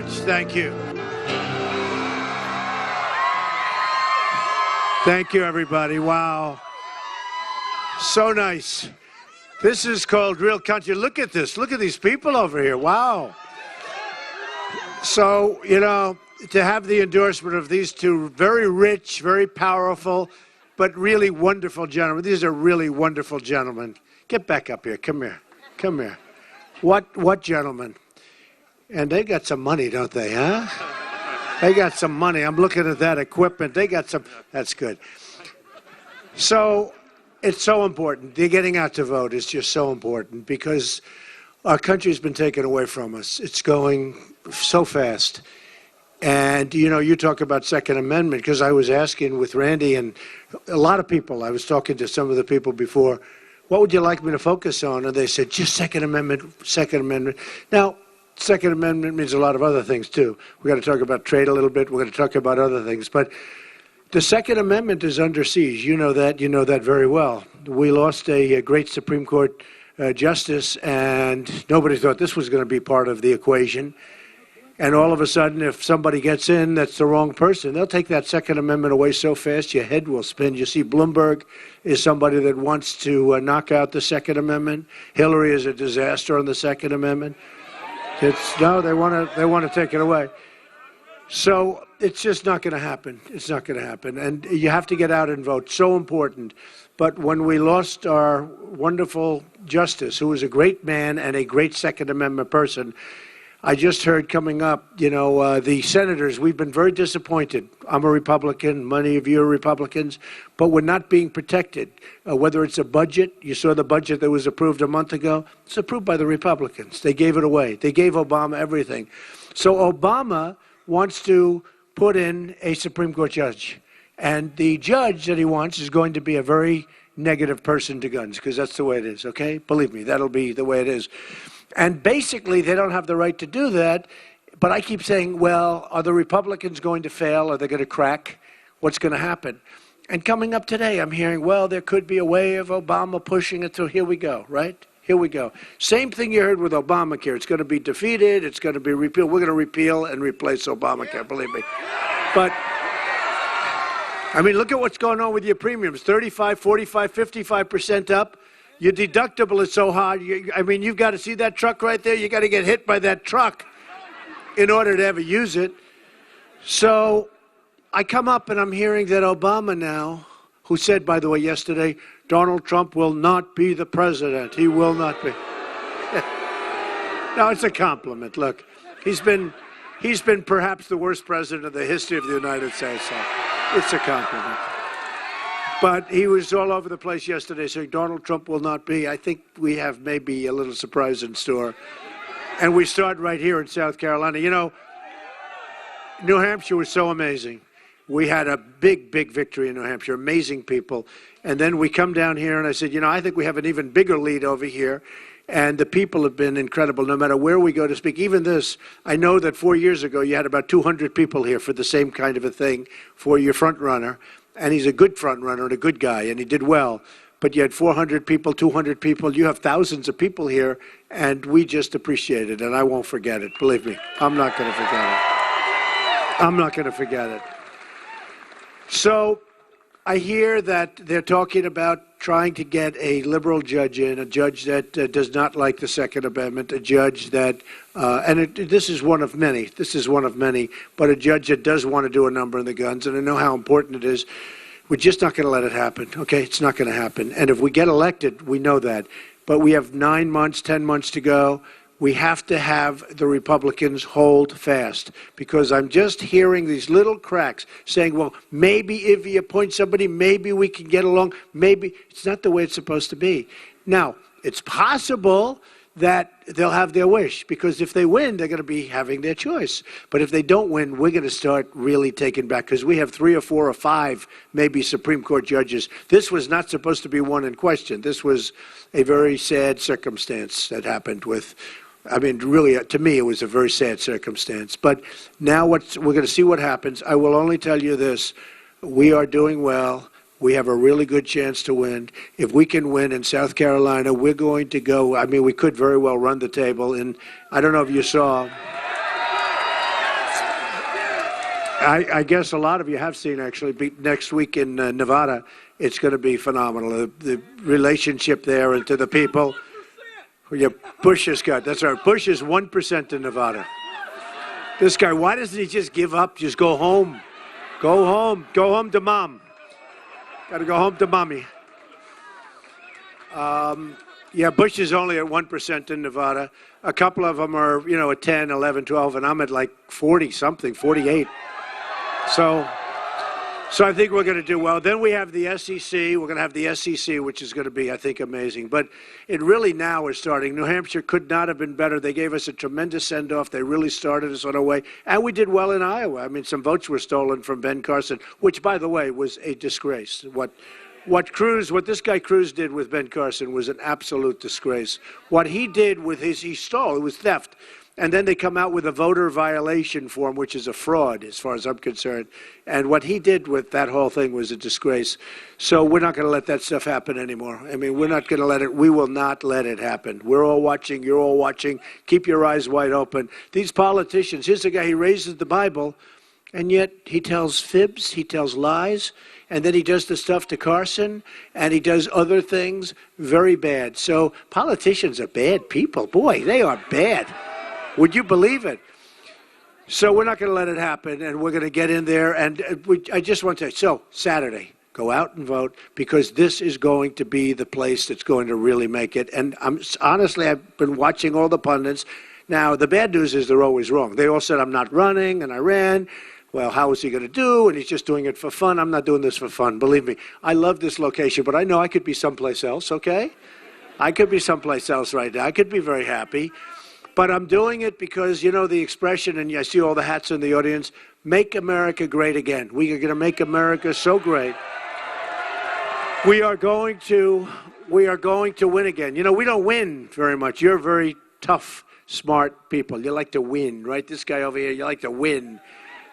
much. Thank you. Thank you, everybody. Wow. So nice. This is called real country. Look at this. Look at these people over here. Wow. So, you know, to have the endorsement of these two very rich, very powerful, but really wonderful gentlemen. These are really wonderful gentlemen. Get back up here. Come here. Come here. What gentlemen? And they got some money, don't they, huh? They got some money. I'm looking at that equipment. They got some. That's good. So it's so important. The getting out to vote is just so important because our country's been taken away from us. It's going so fast. And, you know, you talk about Second Amendment because I was asking with Randy and a lot of people. I was talking to some of the people before, what would you like me to focus on? And they said, just Second Amendment, Second Amendment. Now, Second Amendment means a lot of other things, too. We've got to talk about trade a little bit. We're going to talk about other things. But the Second Amendment is under siege. You know that very well. We lost a great Supreme Court justice, and nobody thought this was going to be part of the equation. And all of a sudden, if somebody gets in that's the wrong person, they'll take that Second Amendment away so fast your head will spin. You see, Bloomberg is somebody that wants to knock out the Second Amendment. Hillary is a disaster on the Second Amendment. No, they want to take it away. So it's just not going to happen. It's not going to happen. And you have to get out and vote. So important. But when we lost our wonderful justice, who was a great man and a great Second Amendment person, I just heard coming up, you know, the senators, we've been very disappointed. I'm a Republican, many of you are Republicans, but we're not being protected. Whether it's a budget, you saw the budget that was approved a month ago, it's approved by the Republicans. They gave it away. They gave Obama everything. So Obama wants to put in a Supreme Court judge. And the judge that he wants is going to be a very negative person to guns, because that's the way it is, okay? Believe me, that'll be the way it is. And basically, they don't have the right to do that. But I keep saying, well, are the Republicans going to fail? Are they going to crack? What's going to happen? And coming up today, I'm hearing, well, there could be a way of Obama pushing it through. Here we go, right? Here we go. Same thing you heard with Obamacare. It's going to be defeated. It's going to be repealed. We're going to repeal and replace Obamacare, believe me. But, I mean, look at what's going on with your premiums. 35, 45, 55% up. Your deductible is so high. I mean, you've got to see that truck right there. You got to get hit by that truck in order to ever use it. So I come up and I'm hearing that Obama now, who said, by the way, yesterday, Donald Trump will not be the president. He will not be. No, it's a compliment. Look, he's been perhaps the worst president in the history of the United States. So it's a compliment. But he was all over the place yesterday saying Donald Trump will not be. I think we have maybe a little surprise in store. And we start right here in South Carolina. You know, New Hampshire was so amazing. We had a big, big victory in New Hampshire, amazing people. And then we come down here and I said, you know, I think we have an even bigger lead over here. And the people have been incredible no matter where we go to speak. Even this, I know that 4 years ago you had about 200 people here for the same kind of a thing for your front runner. And he's a good front runner and a good guy, and he did well. But you had 400 people, 200 people. You have thousands of people here, and we just appreciate it, and I won't forget it. Believe me, I'm not going to forget it. I'm not going to forget it. So I hear that they're talking about trying to get a liberal judge in, a judge that does not like the Second Amendment, a judge that, this is one of many, but a judge that does want to do a number on the guns, and I know how important it is. We're just not going to let it happen, okay? It's not going to happen. And if we get elected, we know that. But we have 9 months, 10 months to go. We have to have the Republicans hold fast, because I'm just hearing these little cracks saying, well, maybe if you appoint somebody, maybe we can get along. Maybe. It's not the way it's supposed to be. Now, it's possible that they'll have their wish, because if they win, they're going to be having their choice. But if they don't win, we're going to start really taking back, because we have 3 or 4 or 5 maybe Supreme Court judges. This was not supposed to be one in question. This was a very sad circumstance that happened with, I mean, really, to me, it was a very sad circumstance. But now we're going to see what happens. I will only tell you this. We are doing well. We have a really good chance to win. If we can win in South Carolina, we're going to go. I mean, we could very well run the table. And I don't know if you saw. I guess a lot of you have seen, actually, next week in Nevada. It's going to be phenomenal. The relationship there and to the people. Yeah, Bush has got, that's right. Bush is 1% in Nevada. This guy, why doesn't he just give up? Just go home. Go home. Go home to mom. Got to go home to mommy. Yeah, Bush is only at 1% in Nevada. A couple of them are, at 10, 11, 12, and I'm at like 40-something, 48. So I think we're going to do well. Then we have the SEC. We're going to have the SEC, which is going to be, I think, amazing. But it really now is starting. New Hampshire could not have been better. They gave us a tremendous send-off. They really started us on our way. And we did well in Iowa. I mean, some votes were stolen from Ben Carson, which, by the way, was a disgrace. What this guy Cruz did with Ben Carson was an absolute disgrace. What he did with he stole. It was theft. And then they come out with a voter violation form, which is a fraud, as far as I'm concerned. And what he did with that whole thing was a disgrace. So we're not going to let that stuff happen anymore. I mean, we're not going to let it. We will not let it happen. We're all watching. You're all watching. Keep your eyes wide open. These politicians, here's a guy, he raises the Bible, and yet he tells fibs, he tells lies, and then he does the stuff to Carson, and he does other things very bad. So politicians are bad people. Boy, they are bad. Would you believe it? So we're not going to let it happen, and we're going to get in there. And I just want to say, so Saturday, go out and vote, because this is going to be the place that's going to really make it. And honestly, I've been watching all the pundits. Now, the bad news is they're always wrong. They all said, I'm not running, and I ran. Well, how is he going to do? And he's just doing it for fun. I'm not doing this for fun. Believe me, I love this location, but I know I could be someplace else, okay? I could be someplace else right now. I could be very happy. But I'm doing it because, the expression, and I see all the hats in the audience, make America great again. We are going to make America so great. We are going to win again. We don't win very much. You're very tough, smart people. You like to win, right? This guy over here, you like to win.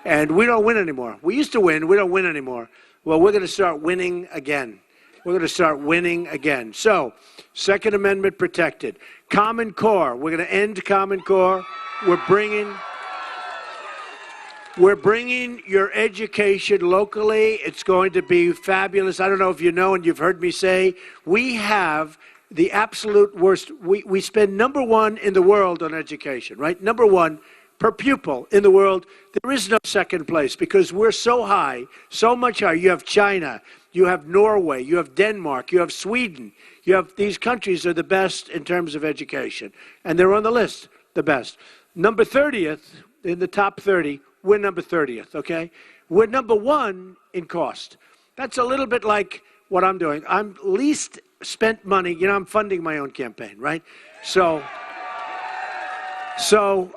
And we don't win anymore. We used to win. We don't win anymore. Well, we're going to start winning again. We're going to start winning again. So, Second Amendment protected. Common Core. We're going to end Common Core. We're bringing your education locally. It's going to be fabulous. I don't know if you know, and you've heard me say, we have the absolute worst. We spend #1 in the world on education, right? #1 per pupil in the world. There is no second place because we're so high, so much higher. You have China, you have Norway, you have Denmark, you have Sweden. You have these countries are the best in terms of education, and they're on the list, the best. Number 30th in the top 30, we're number 30th, okay? We're #1 in cost. That's a little bit like what I'm doing. I'm least spent money. I'm funding my own campaign, right? So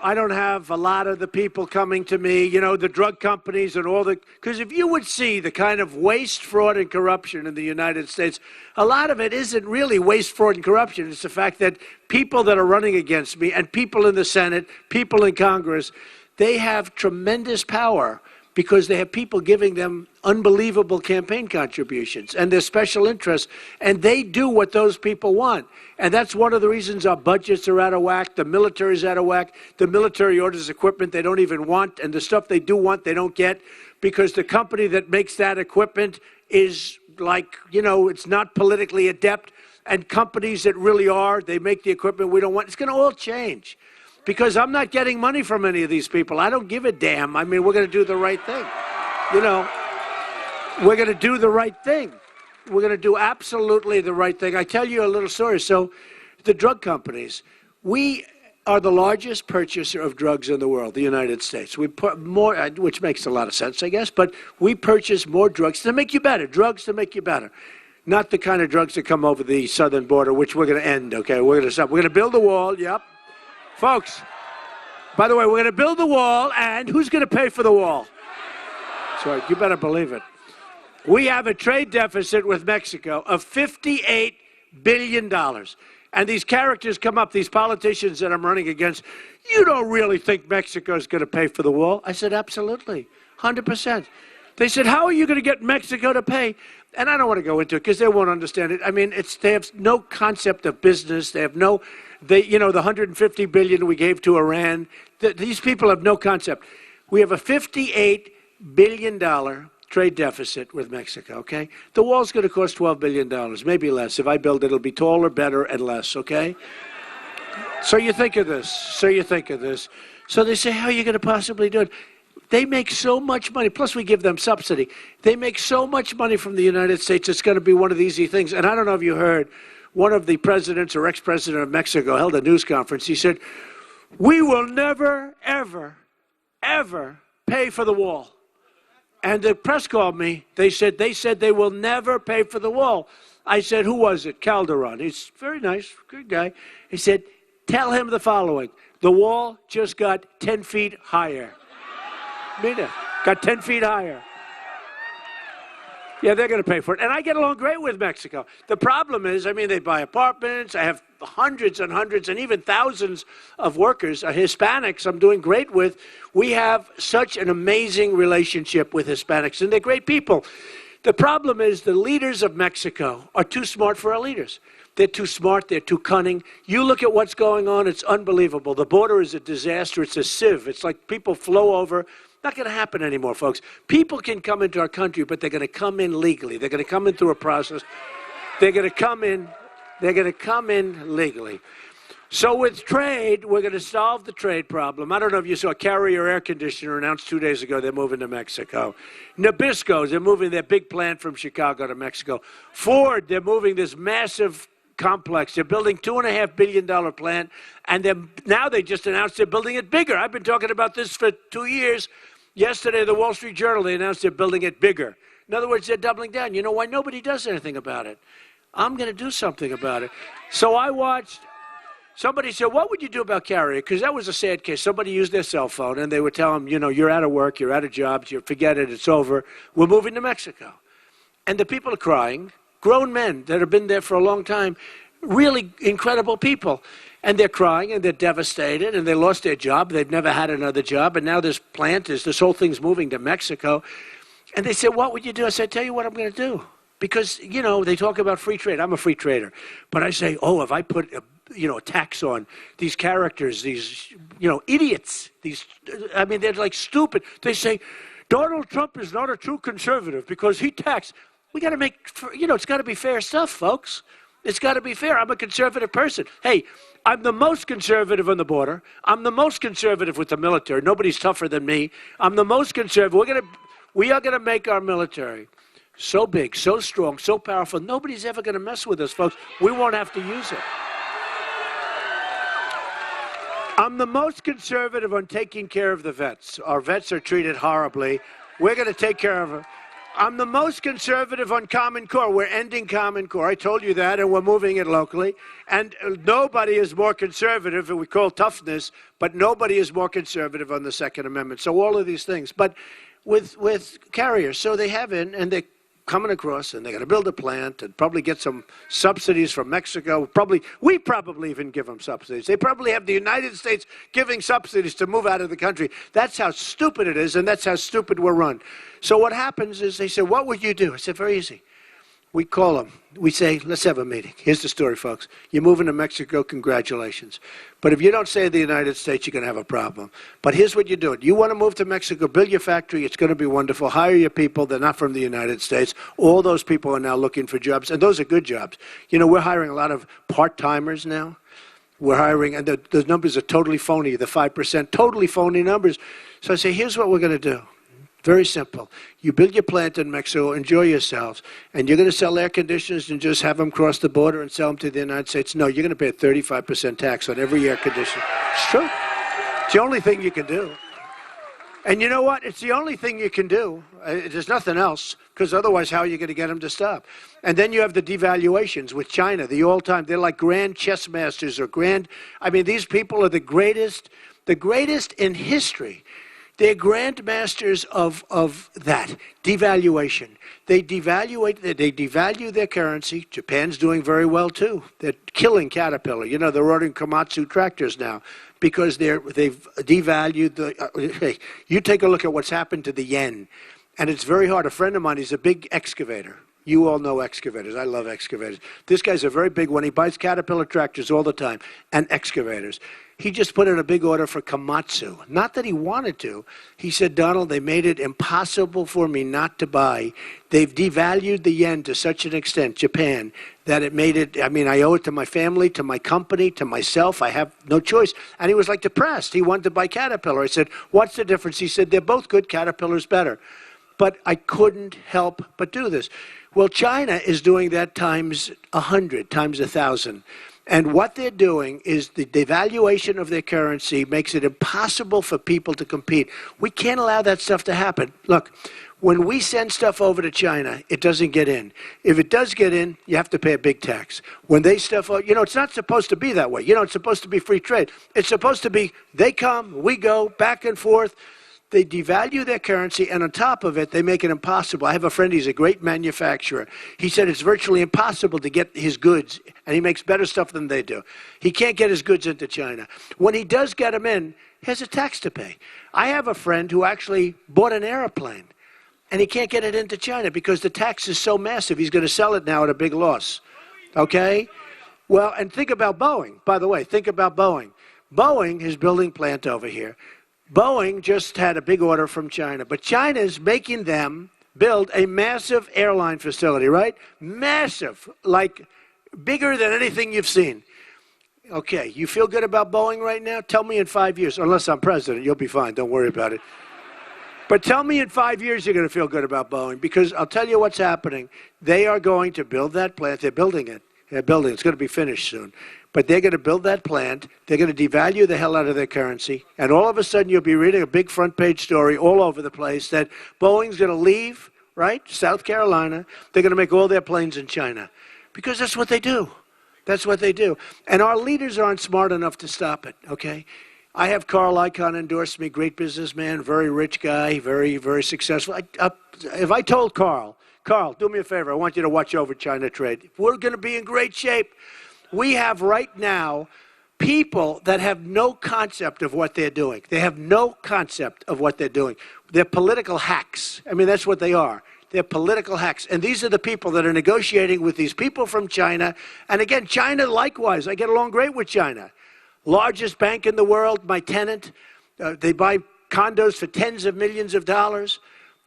I don't have a lot of the people coming to me, the drug companies and all because if you would see the kind of waste, fraud, and corruption in the United States, a lot of it isn't really waste, fraud, and corruption. It's the fact that people that are running against me and people in the Senate, people in Congress, they have tremendous power because they have people giving them unbelievable campaign contributions and their special interests, and they do what those people want. And that's one of the reasons our budgets are out of whack, the military's out of whack, the military orders equipment they don't even want, and the stuff they do want they don't get, because the company that makes that equipment is like, it's not politically adept, and companies that really are, they make the equipment we don't want. It's going to all change. Because I'm not getting money from any of these people. I don't give a damn. I mean, we're going to do the right thing. We're going to do the right thing. We're going to do absolutely the right thing. I tell you a little story. So the drug companies, we are the largest purchaser of drugs in the world, the United States. We put more, which makes a lot of sense, I guess, but we purchase more drugs to make you better, drugs to make you better. Not the kind of drugs that come over the southern border, which we're going to end, okay? We're going to stop. We're going to build a wall, yep. Folks, by the way, we're going to build the wall, and who's going to pay for the wall? So you better believe it. We have a trade deficit with Mexico of $58 billion. And these characters come up, these politicians that I'm running against, you don't really think Mexico's going to pay for the wall? I said, absolutely, 100%. They said, how are you going to get Mexico to pay? And I don't want to go into it because they won't understand it. I mean, they have no concept of business. They have the $150 billion we gave to Iran, these people have no concept. We have a $58 billion trade deficit with Mexico, okay? The wall's going to cost $12 billion, maybe less. If I build it, it'll be taller, better, and less, okay? So you think of this. So they say, how are you going to possibly do it? They make so much money, plus we give them subsidy. They make so much money from the United States, it's going to be one of the easy things. And I don't know if you heard, one of the presidents or ex-president of Mexico held a news conference. He said, we will never, ever, ever pay for the wall. And the press called me. They said they will never pay for the wall. I said, who was it? Calderon. He's very nice, good guy. He said, tell him the following. The wall just got 10 feet higher. Mina, got 10 feet higher. Yeah, they're going to pay for it. And I get along great with Mexico. The problem is, I mean, they buy apartments. I have hundreds and hundreds and even thousands of workers, Hispanics I'm doing great with. We have such an amazing relationship with Hispanics, and they're great people. The problem is the leaders of Mexico are too smart for our leaders. They're too smart. They're too cunning. You look at what's going on. It's unbelievable. The border is a disaster. It's a sieve. It's like people flow over. Not going to happen anymore, folks. People can come into our country, but they're going to come in legally. They're going to come in through a process. They're going to come in legally. So with trade, we're going to solve the trade problem. I don't know if you saw Carrier Air Conditioner announced 2 days ago they're moving to Mexico. Nabisco, they're moving their big plant from Chicago to Mexico. Ford, they're moving this massive complex. They're building $2.5 billion plant, and now they just announced they're building it bigger. I've been talking about this for 2 years. Yesterday, the Wall Street Journal, they announced they're building it bigger. In other words, they're doubling down. You know why? Nobody does anything about it. I'm going to do something about it. So I watched. Somebody said, what would you do about Carrier? Because that was a sad case. Somebody used their cell phone, and they would tell them, you know, you're out of work, you're out of jobs, you forget it, it's over. We're moving to Mexico. And the people are crying. Grown men that have been there for a long time, really incredible people. And they're crying, and they're devastated, and they lost their job. They've never had another job, and now this whole thing's moving to Mexico. And they said, what would you do? I said, I tell you what I'm going to do. Because, you know, they talk about free trade. I'm a free trader. But I say, oh, if I put a tax on these characters, these, idiots, they're like stupid. They say, Donald Trump is not a true conservative because he taxed. We got to make, it's got to be fair stuff, folks. It's got to be fair. I'm a conservative person. Hey, I'm the most conservative on the border. I'm the most conservative with the military. Nobody's tougher than me. I'm the most conservative. We are going to make our military so big, so strong, so powerful. Nobody's ever going to mess with us, folks. We won't have to use it. I'm the most conservative on taking care of the vets. Our vets are treated horribly. We're going to take care of them. I'm the most conservative on Common Core. We're ending Common Core. I told you that, and we're moving it locally. And nobody is more conservative, and we call toughness, but nobody is more conservative on the Second Amendment. So all of these things. But with carriers, so they have in, and they're coming across, and they're going to build a plant and probably get some subsidies from Mexico. We probably even give them subsidies. They probably have the United States giving subsidies to move out of the country. That's how stupid it is, and that's how stupid we're run. So what happens is they say, what would you do? I said, very easy. We call them. We say, let's have a meeting. Here's the story, folks. You're moving to Mexico, congratulations. But if you don't say the United States, you're going to have a problem. But here's what you do. You want to move to Mexico, build your factory. It's going to be wonderful. Hire your people. They're not from the United States. All those people are now looking for jobs, and those are good jobs. We're hiring a lot of part-timers now. We're hiring, and the numbers are totally phony, the 5%, totally phony numbers. So I say, here's what we're going to do. Very simple. You build your plant in Mexico, enjoy yourselves, and you're going to sell air conditioners and just have them cross the border and sell them to the United States? No, you're going to pay a 35% tax on every air conditioner. It's true. It's the only thing you can do. And you know what? It's the only thing you can do. There's nothing else, because otherwise how are you going to get them to stop? And then you have the devaluations with China, the all-time. They're like grand chess masters or these people are the greatest in history. They're grandmasters of that, devaluation. They devalue their currency. Japan's doing very well, too. They're killing Caterpillar. They're ordering Komatsu tractors now because they've devalued you take a look at what's happened to the yen, and it's very hard. A friend of mine, he's a big excavator. You all know excavators. I love excavators. This guy's a very big one. He buys Caterpillar tractors all the time and excavators. he just put in a big order for Komatsu. Not that he wanted to. He said, Donald, they made it impossible for me not to buy. They've devalued the yen to such an extent, Japan, that it made it, I mean, I owe it to my family, to my company, to myself. I have no choice. And he was like depressed. He wanted to buy Caterpillar. I said, what's the difference? He said, they're both good. Caterpillar's better. But I couldn't help but do this. Well, China is doing that times 100, times 1,000. And what they're doing is the devaluation of their currency makes it impossible for people to compete. We can't allow that stuff to happen. Look, when we send stuff over to China, it doesn't get in. If it does get in, you have to pay a big tax. When they stuff out, it's not supposed to be that way. It's supposed to be free trade. It's supposed to be they come, we go, back and forth. They devalue their currency, and on top of it, they make it impossible. I have a friend, he's a great manufacturer. He said it's virtually impossible to get his goods, and he makes better stuff than they do. He can't get his goods into China. When he does get them in, he has a tax to pay. I have a friend who actually bought an airplane, and he can't get it into China because the tax is so massive. He's going to sell it now at a big loss. Okay? Well, and think about Boeing. By the way, think about Boeing. Boeing is building plant over here. Boeing just had a big order from China, but China is making them build a massive airline facility, right? Massive, like bigger than anything you've seen. Okay, you feel good about Boeing right now? Tell me in 5 years, unless I'm president, you'll be fine, don't worry about it. But tell me in 5 years you're going to feel good about Boeing, because I'll tell you what's happening. They are going to build that plant. They're building it. It's going to be finished soon. But they're going to build that plant. They're going to devalue the hell out of their currency. And all of a sudden, you'll be reading a big front page story all over the place that Boeing's going to leave, right, South Carolina. They're going to make all their planes in China. Because that's what they do. That's what they do. And our leaders aren't smart enough to stop it, okay? I have Carl Icahn endorse me, great businessman, very rich guy, very, very successful. If I told Carl, do me a favor, I want you to watch over China trade. We're going to be in great shape. We have right now people that have no concept of what they're doing. They have no concept of what they're doing. They're political hacks. I mean, that's what they are. They're political hacks. And these are the people that are negotiating with these people from China. And again, China likewise. I get along great with China. Largest bank in the world, my tenant. They buy condos for tens of millions of dollars.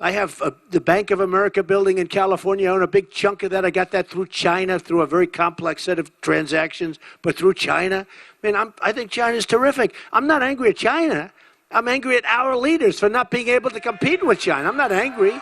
I have the Bank of America building in California. I own a big chunk of that. I got that through China, through a very complex set of transactions, but through China. I mean, I think China's terrific. I'm not angry at China. I'm angry at our leaders for not being able to compete with China. I'm not angry.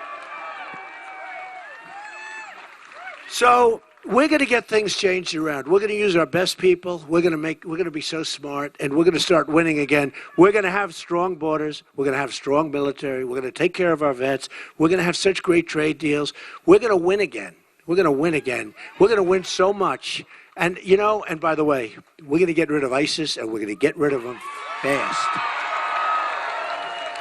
So we're going to get things changed around. We're going to use our best people. We're going to be so smart, and we're going to start winning again. We're going to have strong borders. We're going to have strong military. We're going to take care of our vets. We're going to have such great trade deals. We're going to win again. We're going to win again. We're going to win so much. And, and by the way, we're going to get rid of ISIS, and we're going to get rid of them fast.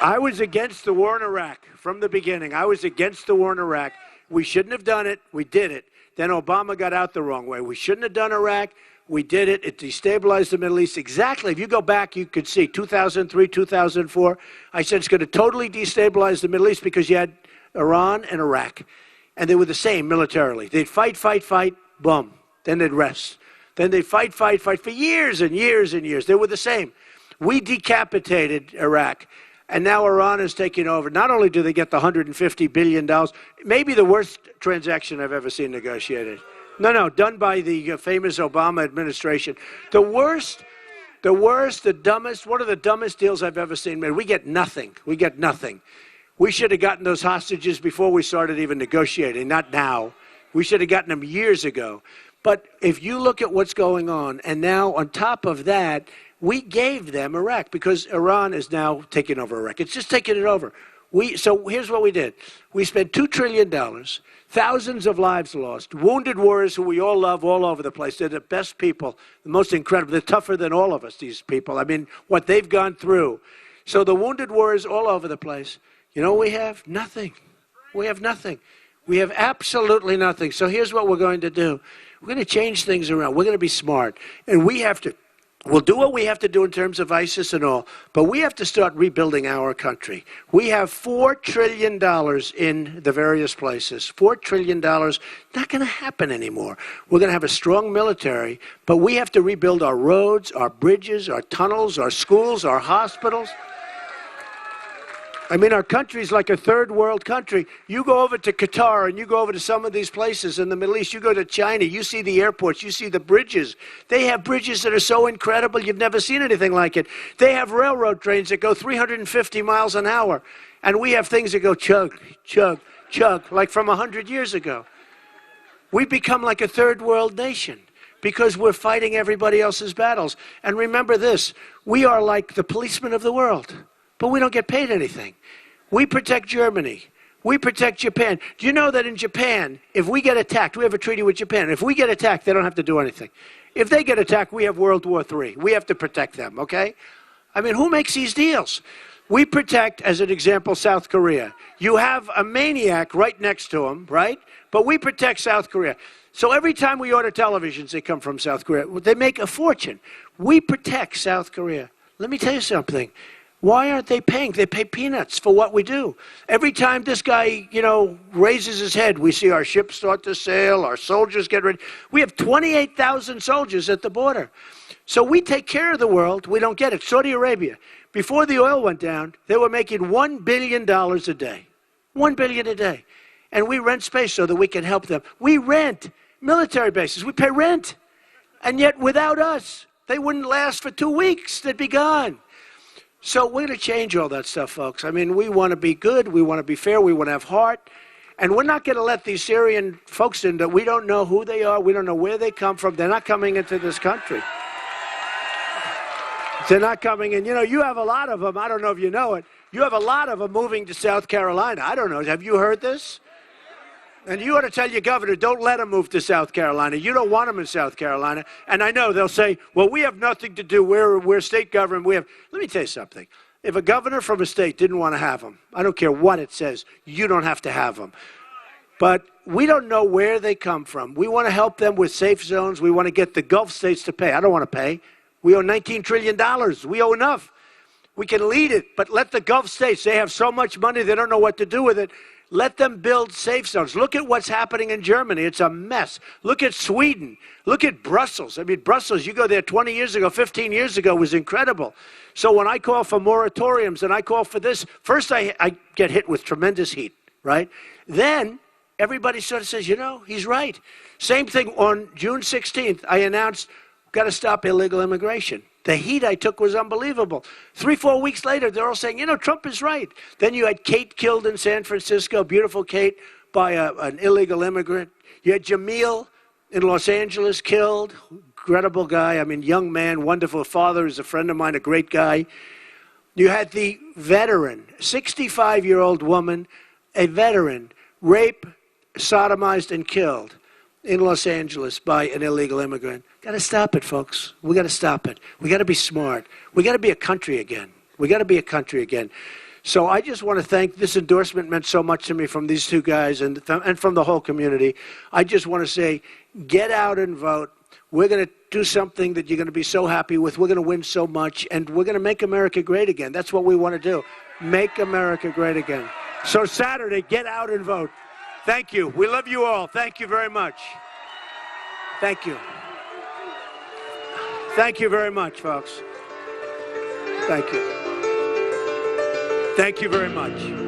I was against the war in Iraq from the beginning. I was against the war in Iraq. We shouldn't have done it. We did it. Then Obama got out the wrong way. We shouldn't have done Iraq. We did it. It destabilized the Middle East. Exactly. If you go back, you could see 2003, 2004. I said it's going to totally destabilize the Middle East because you had Iran and Iraq. And they were the same militarily. They'd fight, boom. Then they'd rest. Then they'd fight for years and years and years. They were the same. We decapitated Iraq. And now Iran is taking over. Not only do they get the $150 billion, maybe the worst transaction I've ever seen negotiated. No, done by the famous Obama administration. The worst, the dumbest, one of the dumbest deals I've ever seen, man. We get nothing. We should have gotten those hostages before we started even negotiating, not now. We should have gotten them years ago. But if you look at what's going on, and now on top of that, we gave them Iraq because Iran is now taking over Iraq. It's just taking it over. So here's what we did. We spent $2 trillion, thousands of lives lost, wounded warriors who we all love all over the place. They're the best people, the most incredible. They're tougher than all of us, these people. I mean, what they've gone through. So the wounded warriors all over the place. You know what we have? Nothing. We have nothing. We have absolutely nothing. So here's what we're going to do. We're going to change things around. We're going to be smart. And we have to We'll do what we have to do in terms of ISIS and all, but we have to start rebuilding our country. We have $4 trillion in the various places. $4 trillion, not going to happen anymore. We're going to have a strong military, but we have to rebuild our roads, our bridges, our tunnels, our schools, our hospitals. I mean, our country's like a third world country. You go over to Qatar and you go over to some of these places in the Middle East. You go to China, you see the airports, you see the bridges. They have bridges that are so incredible, you've never seen anything like it. They have railroad trains that go 350 miles an hour. And we have things that go chug, chug, chug, like from 100 years ago. We've become like a third world nation because we're fighting everybody else's battles. And remember this, we are like the policemen of the world. But we don't get paid anything. We protect Germany. We protect Japan. Do you know that in Japan, if we get attacked, we have a treaty with Japan. If we get attacked, they don't have to do anything. If they get attacked, we have World War III. We have to protect them, okay? I mean, who makes these deals? We protect, as an example, South Korea. You have a maniac right next to him, right? But we protect South Korea. So every time we order televisions, they come from South Korea. They make a fortune. We protect South Korea. Let me tell you something. Why aren't they paying? They pay peanuts for what we do. Every time this guy, raises his head, we see our ships start to sail, our soldiers get ready. We have 28,000 soldiers at the border. So we take care of the world. We don't get it. Saudi Arabia, before the oil went down, they were making $1 billion a day. $1 billion a day. And we rent space so that we can help them. We rent military bases. We pay rent. And yet, without us, they wouldn't last for 2 weeks. They'd be gone. So we're going to change all that stuff, folks. I mean, we want to be good. We want to be fair. We want to have heart. And we're not going to let these Syrian folks in that we don't know who they are. We don't know where they come from. They're not coming into this country. They're not coming in. You have a lot of them. I don't know if you know it. You have a lot of them moving to South Carolina. I don't know. Have you heard this? And you ought to tell your governor, don't let them move to South Carolina. You don't want them in South Carolina. And I know they'll say, well, we have nothing to do. We're state government. Let me tell you something. If a governor from a state didn't want to have them, I don't care what it says, you don't have to have them. But we don't know where they come from. We want to help them with safe zones. We want to get the Gulf states to pay. I don't want to pay. We owe $19 trillion. We owe enough. We can lead it, but let the Gulf states, they have so much money, they don't know what to do with it. Let them build safe zones. Look at what's happening in Germany. It's a mess. Look at Sweden. Look at Brussels. I mean, Brussels, you go there 20 years ago, 15 years ago, was incredible. So when I call for moratoriums and I call for this, first I get hit with tremendous heat, right? Then everybody sort of says, he's right. Same thing on June 16th, I announced, got to stop illegal immigration. The heat I took was unbelievable. 3-4 weeks later, they're all saying, Trump is right. Then you had Kate killed in San Francisco, beautiful Kate, by an illegal immigrant. You had Jamil in Los Angeles killed, incredible guy. I mean, young man, wonderful father, is a friend of mine, a great guy. You had the veteran, 65-year-old woman, a veteran, raped, sodomized, and killed in Los Angeles by an illegal immigrant. Got to stop it, folks. We got to stop it. We got to be smart. We got to be a country again. We got to be a country again. So I just want to thank, this endorsement meant so much to me from these two guys and from the whole community. I just want to say, get out and vote. We're going to do something that you're going to be so happy with. We're going to win so much, and we're going to make America great again. That's what we want to do. Make America great again. So Saturday, get out and vote. Thank you. We love you all. Thank you very much. Thank you. Thank you very much, folks. Thank you. Thank you very much.